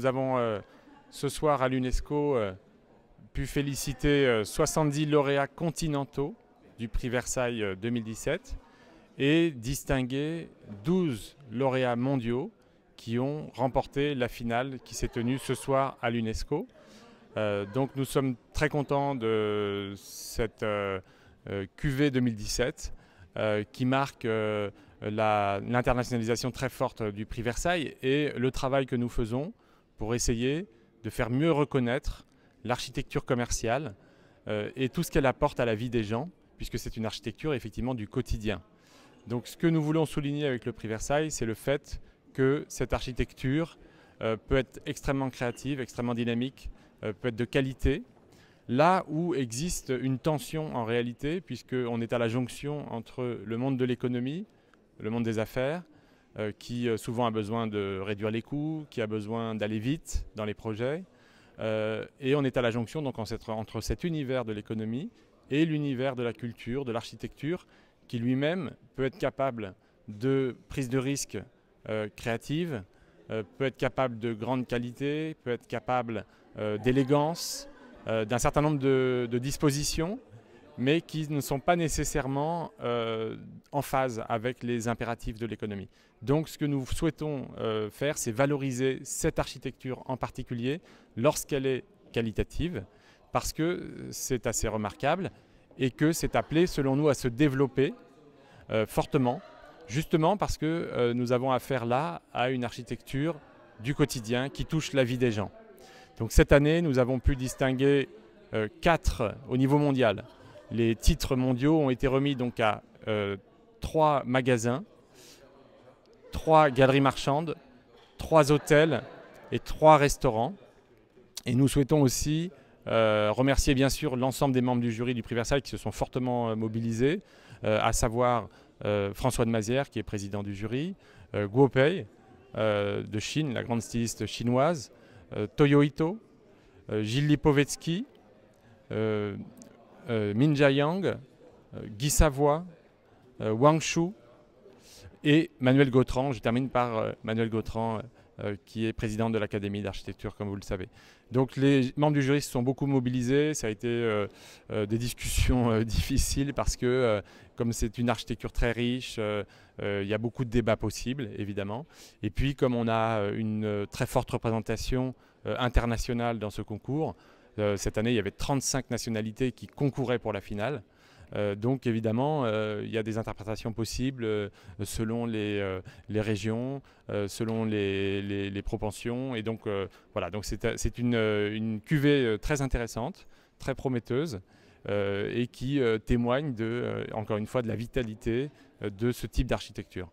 Nous avons ce soir à l'UNESCO pu féliciter 70 lauréats continentaux du prix Versailles 2017 et distinguer 12 lauréats mondiaux qui ont remporté la finale qui s'est tenue ce soir à l'UNESCO. Donc nous sommes très contents de cette QV 2017 qui marque l'internationalisation très forte du prix Versailles et le travail que nous faisons pour essayer de faire mieux reconnaître l'architecture commerciale et tout ce qu'elle apporte à la vie des gens, puisque c'est une architecture effectivement du quotidien. Donc ce que nous voulons souligner avec le prix Versailles, c'est le fait que cette architecture peut être extrêmement créative, extrêmement dynamique, peut être de qualité, là où existe une tension en réalité, puisqu'on est à la jonction entre le monde de l'économie, le monde des affaires, qui souvent a besoin de réduire les coûts, qui a besoin d'aller vite dans les projets. Et on est à la jonction donc entre cet univers de l'économie et l'univers de la culture, de l'architecture, qui lui-même peut être capable de prise de risque créative, peut être capable de grande qualité, peut être capable d'élégance, d'un certain nombre de dispositions, mais qui ne sont pas nécessairement en phase avec les impératifs de l'économie. Donc ce que nous souhaitons faire, c'est valoriser cette architecture en particulier lorsqu'elle est qualitative, parce que c'est assez remarquable et que c'est appelé, selon nous, à se développer fortement, justement parce que nous avons affaire là à une architecture du quotidien qui touche la vie des gens. Donc cette année, nous avons pu distinguer 4 au niveau mondial. Les titres mondiaux ont été remis donc à 3 magasins, 3 galeries marchandes, 3 hôtels et 3 restaurants. Et nous souhaitons aussi remercier bien sûr l'ensemble des membres du jury du prix Versailles qui se sont fortement mobilisés, à savoir François de Mazières qui est président du jury, Guo Pei de Chine, la grande styliste chinoise, Toyo Ito, Gilles Lipovetsky, Min Jiayang, Guy Savoy, Wang Shu et Manuel Gautran. Je termine par Manuel Gautran qui est président de l'Académie d'architecture, comme vous le savez. Donc les membres du jury se sont beaucoup mobilisés. Ça a été des discussions difficiles parce que comme c'est une architecture très riche, il y a beaucoup de débats possibles, évidemment. Et puis comme on a une très forte représentation internationale dans ce concours, cette année, il y avait 35 nationalités qui concouraient pour la finale. Donc évidemment, il y a des interprétations possibles selon les régions, selon les propensions. Et donc voilà, donc c'est une cuvée très intéressante, très prometteuse et qui témoigne encore une fois de la vitalité de ce type d'architecture.